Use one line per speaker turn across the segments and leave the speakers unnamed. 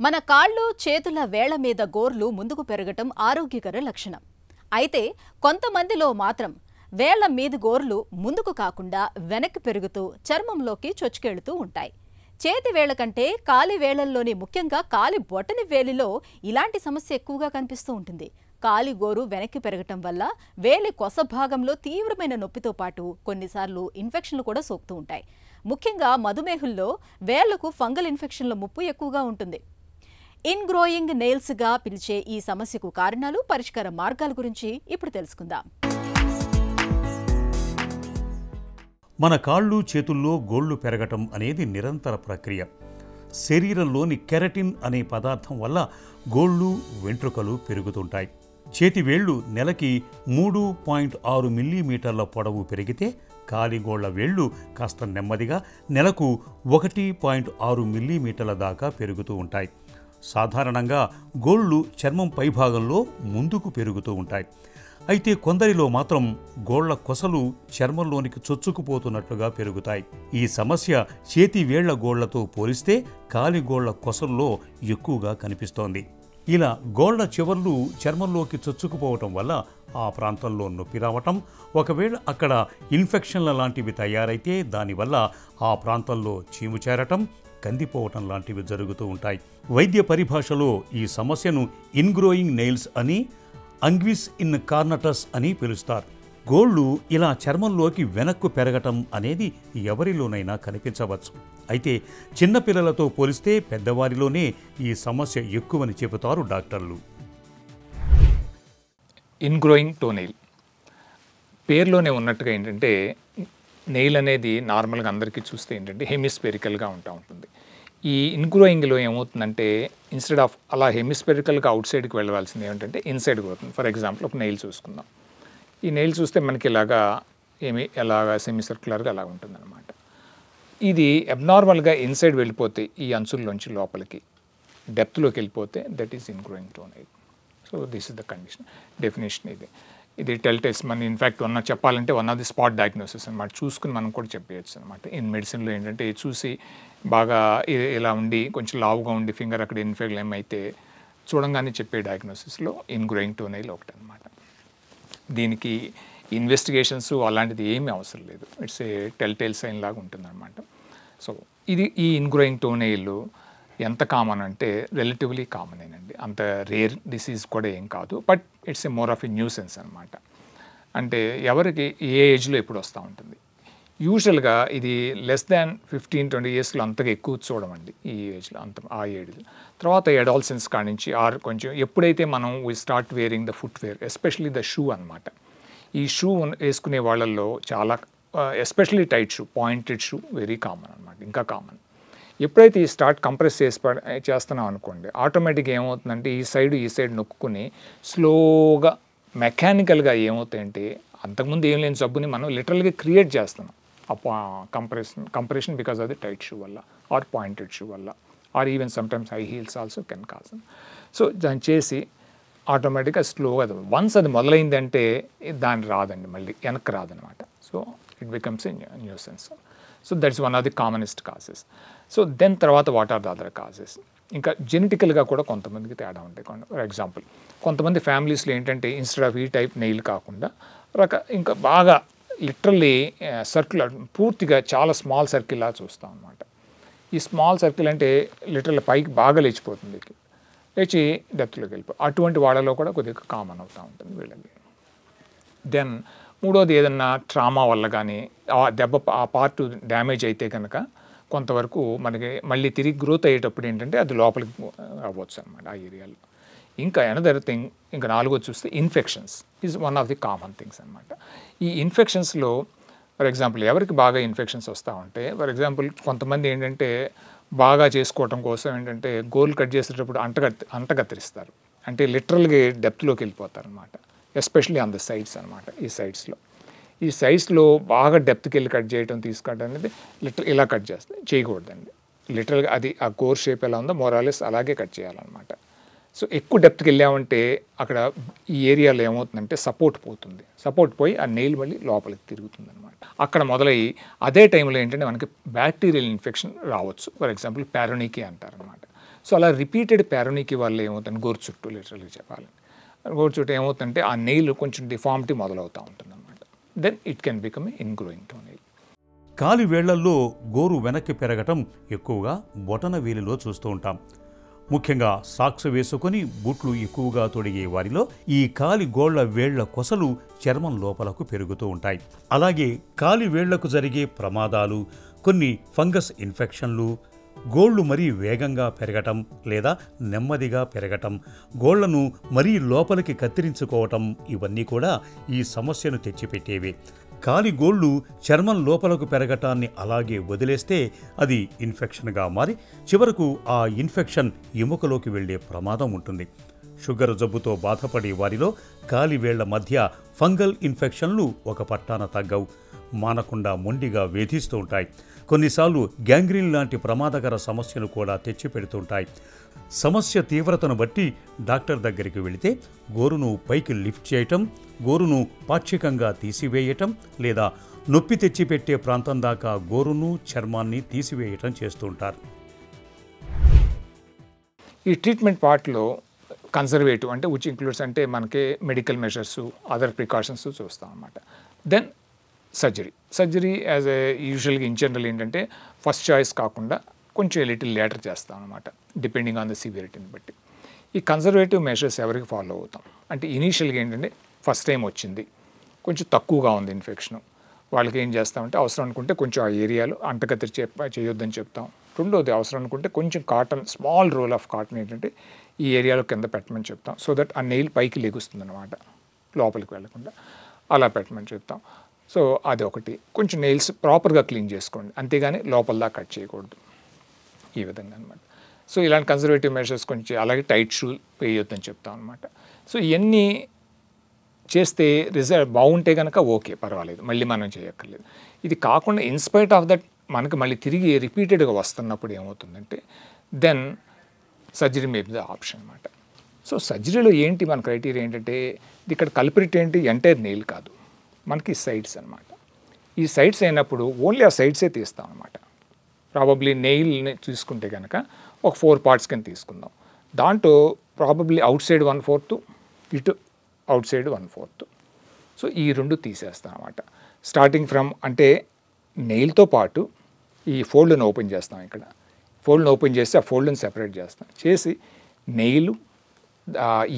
మన కాళ్ళు చేతుల వేళ్ల మీద గోర్లు ముందుకు పెరగటం ఆరోగ్యకర లక్షణం. అయితే కొంతమందిలో మాత్రం వేళ్ల మీద గోర్లు ముందుకు కాకుండా వెనక్కి పెరుగుతూ చర్మంలోకి చొచ్చుకెళ్తూ ఉంటాయి. చేతి వేళ్ల కంటే కాలి వేళ్లలోని ముఖ్యంగా కాలి బొటని వేలిలో ఇలాంటి సమస్య ఎక్కువగా కనిపిస్తూ ఉంటుంది. కాలి గోరు వెనక్కి పెరగటం వల్ల వేలి కొస భాగంలో తీవ్రమైన నొప్పితో పాటు కొన్నిసార్లు ఇన్ఫెక్షన్లు కూడా సోకుతూ ఉంటాయి. ముఖ్యంగా మధుమేహుల్లో వేళ్లకు ఫంగల్ ఇన్ఫెక్షన్ల ముప్పు ఎక్కువగా ఉంటుంది. ఇన్గ్రోయింగ్ నెయిల్స్ గా పిలిచే ఈ సమస్యకు కారణాలు, పరిష్కార మార్గాల గురించి ఇప్పుడు తెలుసుకుందాం.
మన కాళ్ళు చేతుల్లో గోళ్లు పెరగటం అనేది నిరంతర ప్రక్రియ. శరీరంలోని కెరటిన్ అనే పదార్థం వల్ల గోళ్లు, వెంట్రుకలు పెరుగుతుంటాయి. చేతి వేళ్లు నెలకి 3.6 మిల్లీమీటర్ల పొడవు పెరిగితే కాలిగోళ్ల వేళ్లు కాస్త నెమ్మదిగా నెలకు 1.6 మిల్లీమీటర్ల దాకా పెరుగుతూ ఉంటాయి. సాధారణంగా గోళ్లు చర్మం పైభాగంలో ముందుకు పెరుగుతూ ఉంటాయి. అయితే కొందరిలో మాత్రం గోళ్ల కొసలు చర్మంలోనికి చొచ్చుకుపోతున్నట్లుగా పెరుగుతాయి. ఈ సమస్య చేతి వేళ్ల గోళ్లతో పోలిస్తే కాలిగోళ్ల కొసల్లో ఎక్కువగా కనిపిస్తోంది. ఇలా గోళ్ల చివర్లు చర్మంలోకి చొచ్చుకుపోవటం వల్ల ఆ ప్రాంతంలో నొప్పి రావటం, ఒకవేళ అక్కడ ఇన్ఫెక్షన్ల లాంటివి తయారైతే దానివల్ల ఆ ప్రాంతంలో చీము చేరటం, కందిపోవటం లాంటివి జరుగుతూ ఉంటాయి. వైద్య పరిభాషలో ఈ సమస్యను ఇన్గ్రోయింగ్ నెయిల్స్ అని, అంగ్విస్ ఇన్ కార్నటస్ అని పిలుస్తారు. గోళ్లు ఇలా చర్మంలోకి వెనక్కు పెరగటం అనేది ఎవరిలోనైనా కనిపించవచ్చు. అయితే చిన్నపిల్లలతో పోలిస్తే పెద్దవారిలోనే ఈ సమస్య ఎక్కువని చెబుతారు డాక్టర్లు.
ఇన్గ్రోయింగ్ టోనెయిల్ పేరులోనే ఉన్నట్టుగా ఏంటంటే, నెయిల్ అనేది నార్మల్గా అందరికీ చూస్తే ఏంటంటే హెమిస్పెరికల్గా ఉంటుంది. ఈ ఇన్గ్రోయింగ్లో ఏమవుతుందంటే, ఇన్స్టెడ్ ఆఫ్ అలా హెమిస్పెరికల్గా అవుట్ సైడ్కి వెళ్ళవలసింది ఏమిటంటే ఇన్సైడ్కి పోతుంది. ఫర్ ఎగ్జాంపుల్ ఒక నెయిల్ చూసుకుందాం. ఈ నెయిల్ చూస్తే మనకి ఎలాగా సెమీ సర్క్యులర్గా అలా ఉంటుందన్నమాట. ఇది అబ్నార్మల్గా ఇన్సైడ్ వెళ్ళిపోతే ఈ అంచుల్లోంచి లోపలికి డెప్త్లోకి వెళ్ళిపోతే that is ingrowing toenail. So this is the condition, definition. ఇది టెల్టెల్స్ మన ఇన్ఫ్యాక్ట్ చెప్పాలంటే one of the spot diagnosis అనమాట. చూసుకుని మనం కూడా చెప్పేయచ్చు అనమాట. ఇన్ మెడిసిన్లో ఏంటంటే చూసి బాగా ఇలా ఉండి కొంచెం లావుగా ఉండి ఫింగర్ అక్కడ ఇన్ఫెక్ట్ ఏమైతే చూడంగానే చెప్పే డయాగ్నోసిస్లో ఇన్గ్రోయింగ్ టోనెయిల్ ఒకటి అనమాట. దీనికి ఇన్వెస్టిగేషన్స్ అలాంటిది ఏమీ అవసరం లేదు. ఇట్స్ ఏ టెల్టెల్ సైన్ లాగా ఉంటుందన్నమాట. సో ఈ ఇన్గ్రోయింగ్ టోనెయిల్ ఎంత కామన్ అంటే రిలేటివ్లీ కామనేనండి. అంత రేర్ డిసీజ్ కూడా ఏం కాదు. But it's a more of a nuisance అనమాట. అంటే ఎవరికి ఏ ఏజ్లో ఎప్పుడు వస్తూ ఉంటుంది. యూజువల్గా ఇది లెస్ దాన్ 15-20 ఇయర్స్లో అంతగా ఎక్కువ చూడమండి. ఈ ఏజ్లో ఆ ఏజ్లో తర్వాత అడాల్సెన్స్ కానించి కొంచెం ఎప్పుడైతే మనం we start wearing the footwear, especially the shoe అనమాట. ఈ షూ వేసుకునే వాళ్ళల్లో చాలా especially tight shoe, pointed shoe very common అనమాట, ఇంకా కామన్. ఎప్పుడైతే ఈ స్టార్ట్ కంప్రెస్ చేస్తున్నాం అనుకోండి, ఆటోమేటిక్గా ఏమవుతుందంటే ఈ సైడ్ నొక్కుని స్లోగా మెకానికల్గా ఏమవుతాయంటే అంతకుముందు ఏం లేని జబ్బుని మనం లిటరల్గా క్రియేట్ చేస్తున్నాం. Compression because of the tight shoe వల్ల ఆర్ పాయింటెడ్ షూ వల్ల or even sometimes high heels also can cause. So దాన్ని చేసి ఆటోమేటిక్గా స్లోగా వన్స్ అది మొదలైందంటే దాన్ని రాదండి, మళ్ళీ వెనక్కి రాదనమాట. So it becomes a nuisance. So that's one of the commonest causes. So then తర్వాత what are the other causes? ఇంకా జెనెటికల్గా కూడా కొంతమందికి తేడా ఉంటాయి. ఫర్ ఎగ్జాంపుల్ కొంతమంది ఫ్యామిలీస్లో ఏంటంటే ఇన్స్టెడ్ ఆఫ్ ఈ టైప్ నెయిల్ కాకుండా ఇంకా బాగా లిటరల్లీ సర్కిల్, పూర్తిగా చాలా స్మాల్ సర్కిల్ లా చూస్తాం అనమాట. ఈ స్మాల్ సర్కిల్ అంటే లిటరల్ పైకి బాగా లేచిపోతుంది, లేచి డెప్త్లోకి వెళ్ళిపోయి అటువంటి వాళ్ళలో కూడా కొద్దిగా కామన్ అవుతూ ఉంటుంది వీళ్ళకి. దెన్ మూడోది ఏదన్నా ట్రామా వల్ల కానీ ఆ పార్ట్ డ్యామేజ్ అయితే కనుక కొంతవరకు మనకి మళ్ళీ తిరిగి గ్రోత్ అయ్యేటప్పుడు ఏంటంటే అది లోపలికి అవ్వచ్చు అనమాట ఆ ఏరియాలో. ఇంకా అనదర్ థింగ్, ఇంకా నాలుగోది చూస్తే infections is one of the common things అనమాట. ఈ ఇన్ఫెక్షన్స్లో ఫర్ ఎగ్జాంపుల్ ఎవరికి బాగా ఇన్ఫెక్షన్స్ వస్తూ ఉంటే, ఫర్ ఎగ్జాంపుల్ కొంతమంది ఏంటంటే బాగా చేసుకోవటం కోసం ఏంటంటే గోల్ కట్ చేసేటప్పుడు అంటగత్తిరిస్తారు. అంటే లిటరల్గా డెప్త్లోకి వెళ్ళిపోతారు అనమాట, ఎస్పెషలీ ఆన్ ద సైడ్స్ అనమాట. ఈ సైడ్స్లో బాగా డెప్త్కి వెళ్ళి కట్ చేయడం, తీసుకోవడం అనేది ఇలా కట్ చేస్తే చేయకూడదండి. లిటరల్గా అది ఆ కోర్ షేప్ ఎలా ఉందో మోరాలెస్ అలాగే కట్ చేయాలన్నమాట. సో ఎక్కువ డెప్త్కి వెళ్ళామంటే అక్కడ ఈ ఏరియాలో ఏమవుతుందంటే సపోర్ట్ పోతుంది. సపోర్ట్ పోయి ఆ నెయిల్ మళ్ళీ లోపలికి తిరుగుతుంది అనమాట. అక్కడ మొదలయ్యి అదే టైంలో ఏంటంటే మనకి బ్యాక్టీరియల్ ఇన్ఫెక్షన్ రావచ్చు. ఫర్ ఎగ్జాంపుల్ పారోనికీ అంటారనమాట. సో అలా రిపీటెడ్ ప్యారోనికీ వల్ల ఏమవుతుంది, గోరు చుట్టూ లిటరల్గా చెప్పాలి, గోరు చుట్టూ ఏమవుతుందంటే ఆ నెయిల్ కొంచెం డిఫార్మిటీ మొదలవుతూ ఉంటుంది అనమాట. Then it can become ingrowing toenail.
కాలి వేళ్లల్లో గోరు వెనక్కి పెరగటం ఎక్కువగా బొటన వేలిలో చూస్తూ ఉంటాం. ముఖ్యంగా సాక్స్ వేసుకొని బూట్లు ఎక్కువగా తొడిగే వారిలో ఈ కాలి గోళ్ల వేళ్ల కొసలు చర్మం లోపలకు పెరుగుతూ ఉంటాయి. అలాగే కాలి వేళ్లకు జరిగే ప్రమాదాలు, కొన్ని ఫంగస్ ఇన్ఫెక్షన్లు, గోళ్లు మరీ వేగంగా పెరగటం లేదా నెమ్మదిగా పెరగటం, గోళ్లను మరీ లోపలికి కత్తిరించుకోవటం, ఇవన్నీ కూడా ఈ సమస్యను తెచ్చిపెట్టేవే. కాలి గోళ్లు చర్మం లోపలకు పెరగటాన్ని అలాగే వదిలేస్తే అది ఇన్ఫెక్షన్గా మారి చివరకు ఆ ఇన్ఫెక్షన్ ఎముకలోకి వెళ్లే ప్రమాదం ఉంటుంది. షుగర్ జబ్బుతో బాధపడే వారిలో కాలి వేళ్ల మధ్య ఫంగల్ ఇన్ఫెక్షన్లు ఒక పట్టాన తగ్గవు, మానకుండా మొండిగా వేధిస్తూ ఉంటాయి. కొన్నిసార్లు గ్యాంగ్రీన్ లాంటి ప్రమాదకర సమస్యలు కూడా తెచ్చిపెడుతుంటాయి. సమస్య తీవ్రతను బట్టి డాక్టర్ దగ్గరికి వెళితే గోరును పైకి లిఫ్ట్ చేయటం, గోరును పాక్షికంగా తీసివేయటం లేదా నొప్పి తెచ్చిపెట్టే ప్రాంతం దాకా గోరును చర్మాన్ని తీసివేయటం చేస్తుంటారు.
ఈ ట్రీట్మెంట్ పార్ట్లో కన్సర్వేటివ్ అంటే విచ్ ఇంక్లూడ్స్ అంటే మనకి మెడికల్ మెషర్స్, అదర్ ప్రికాషన్స్ చూస్తాం అన్నమాట. దెన్ సర్జరీ యాజ్ ఏ యూజువల్గా ఇన్ జనరల్ ఏంటంటే ఫస్ట్ చాయిస్ కాకుండా కొంచెం లిటిల్ లేటర్ చేస్తాం అనమాట, డిపెండింగ్ ఆన్ ద సివియరిటీని బట్టి. ఈ కన్సర్వేటివ్ మెషర్స్ ఎవరికి ఫాలో అవుతాం అంటే ఇనీషియల్గా ఏంటంటే ఫస్ట్ టైం వచ్చింది, కొంచెం తక్కువగా ఉంది ఇన్ఫెక్షన్, వాళ్ళకి ఏం చేస్తామంటే అవసరం అనుకుంటే కొంచెం ఆ ఏరియాలో అంటకత్తిరి చేయొద్దని చెప్తాం. రెండోది అవసరం అనుకుంటే కొంచెం cotton, small roll of cotton ఏంటంటే ఈ ఏరియాలో కింద పెట్టమని చెప్తాం, సో దట్ ఆ నెయిల్ పైకి లెగుస్తుంది అనమాట, లోపలికి వెళ్ళకుండా అలా పెట్టమని చెప్తాం. సో అది ఒకటి. కొంచెం నెయిల్స్ ప్రాపర్గా క్లీన్ చేసుకోండి, అంతేగాని లోపల కట్ చేయకూడదు, ఈ విధంగా అనమాట. సో ఇలాంటి కన్సర్వేటివ్ మెషర్స్ కొంచెం, అలాగే టైట్ షూ వేయొద్దని చెప్తాం అనమాట. సో ఇవన్నీ చేస్తే రిజల్ట్ బాగుంటే కనుక ఓకే, పర్వాలేదు, మళ్ళీ మనం చేయక్కర్లేదు. ఇది కాకుండా ఇన్స్పైట్ ఆఫ్ దట్ మనకు మళ్ళీ తిరిగి రిపీటెడ్గా వస్తున్నప్పుడు ఏమవుతుందంటే then surgery may be the option అనమాట. సో సర్జరీలో ఏంటి మన క్రైటీరియా ఏంటంటే ఇక్కడ కల్ప్రిట్ ఏంటి, ఎంటైర్ నెయిల్ కాదు, మనకి సైడ్స్ అనమాట. ఈ సైడ్స్ అయినప్పుడు ఓన్లీ ఆ సైడ్సే తీస్తాం అనమాట. ప్రాబబ్లీ నెయిల్ని తీసుకుంటే కనుక ఒక 4 పార్ట్స్ కింద తీసుకుందాం. దాంట్లో ప్రాబబ్లీ అవుట్ సైడ్ 1/4, ఇటు అవుట్ సైడ్ 1/4. సో ఈ రెండు తీసేస్తాం అనమాట. స్టార్టింగ్ ఫ్రమ్ అంటే నెయిల్తో పాటు ఈ ఫోల్డ్ని ఓపెన్ చేస్తాం. ఇక్కడ ఫోల్డ్ని ఓపెన్ చేసి ఆ ఫోల్డ్ని సెపరేట్ చేస్తాం. చేసి నెయిల్,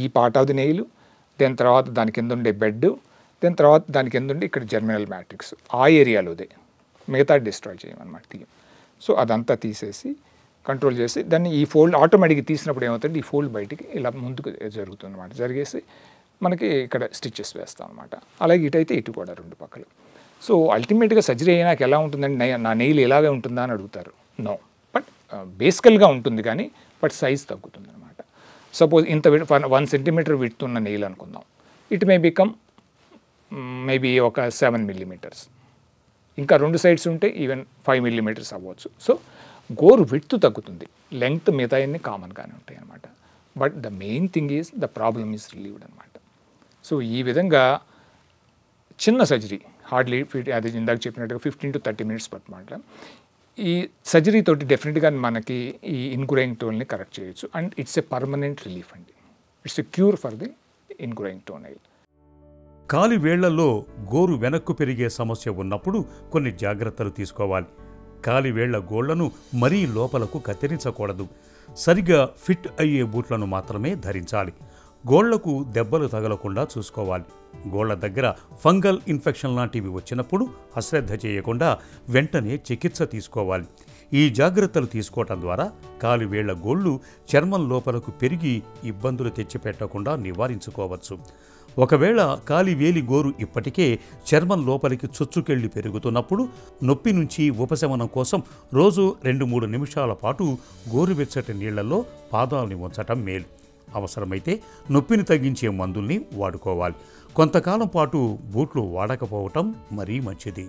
ఈ పార్ట్ ఆఫ్ ది నెయిల్, దాని తర్వాత దాని కింద ఉండే బెడ్, దాని తర్వాత దాని కింద ఉండి ఇక్కడ జర్మినల్ మ్యాట్రిక్స్, ఆ ఏరియాలోదే, మిగతా డిస్ట్రాయ్ చేయమన్నమాట, తీయం. సో అదంతా తీసేసి కంట్రోల్ చేసి దాన్ని ఈ ఫోల్డ్ ఆటోమేటిక్గా తీసినప్పుడు ఏమవుతుంది, ఈ ఫోల్డ్ బయటికి ఇలా ముందుకు జరుగుతుంది అనమాట. జరిగేసి మనకి ఇక్కడ స్టిచ్చెస్ వేస్తాం అనమాట. అలాగే ఇటైతే ఇటు కూడా 2 పక్కలు. సో అల్టిమేట్గా సర్జరీ అయినాక ఎలా ఉంటుందండి, నా నెయిల్ ఇలాగే ఉంటుందా అని అడుగుతారు. నో, బట్ బేసికల్గా ఉంటుంది కానీ బట్ సైజ్ తగ్గుతుంది అనమాట. సపోజ్ ఇంత 1 సెంటీమీటర్ విడ్త్ ఉన్న నెయిల్ అనుకుందాం, ఇట్ మే బికమ్ మేబీ ఒక 7 millimeters. ఇంకా 2 సైడ్స్ ఉంటే ఈవెన్ 5 millimeters అవ్వచ్చు. సో గోరు విడ్త్ తగ్గుతుంది, లెంగ్త్ మిగతా అన్నీ కామన్గానే ఉంటాయి అనమాట. But the main thing is the problem is relieved అనమాట. సో ఈ విధంగా చిన్న సర్జరీ, హార్డ్లీ అది ఇందాక చెప్పినట్టుగా 15 to 30 minutes పట్టమాట. ఈ సర్జరీ తోటి డెఫినెట్గా మనకి ఈ ఇన్గ్రోయింగ్ టోన్ని కరెక్ట్ చేయొచ్చు. And it's a permanent relief అండి, it's a cure for the ingrowing toenail.
కాలి వేళ్లలో గోరు వెనక్కు పెరిగే సమస్య ఉన్నప్పుడు కొన్ని జాగ్రత్తలు తీసుకోవాలి. కాలి వేళ్ల గోళ్లను మరీ లోపలకు కత్తిరించకూడదు. సరిగా ఫిట్ అయ్యే బూట్లను మాత్రమే ధరించాలి. గోళ్లకు దెబ్బలు తగలకుండా చూసుకోవాలి. గోళ్ల దగ్గర ఫంగల్ ఇన్ఫెక్షన్ లాంటివి వచ్చినప్పుడు అశ్రద్ధ చేయకుండా వెంటనే చికిత్స తీసుకోవాలి. ఈ జాగ్రత్తలు తీసుకోవటం ద్వారా కాలి వేళ్ల గోళ్లు చర్మం లోపలకు పెరిగి ఇబ్బందులు తెచ్చిపెట్టకుండా నివారించుకోవచ్చు. ఒకవేళ కాలి వేలి గోరు ఇప్పటికే చర్మం లోపలికి చొచ్చుకెళ్లి పెరుగుతున్నప్పుడు నొప్పి నుంచి ఉపశమనం కోసం రోజు 2-3 నిమిషాల పాటు గోరువెచ్చటి నీళ్లలో పాదాలని ఉంచటం మేలు. అవసరమైతే నొప్పిని తగ్గించే మందుల్ని వాడుకోవాలి. కొంతకాలం పాటు బూట్లు వాడకపోవటం మరీ మంచిది.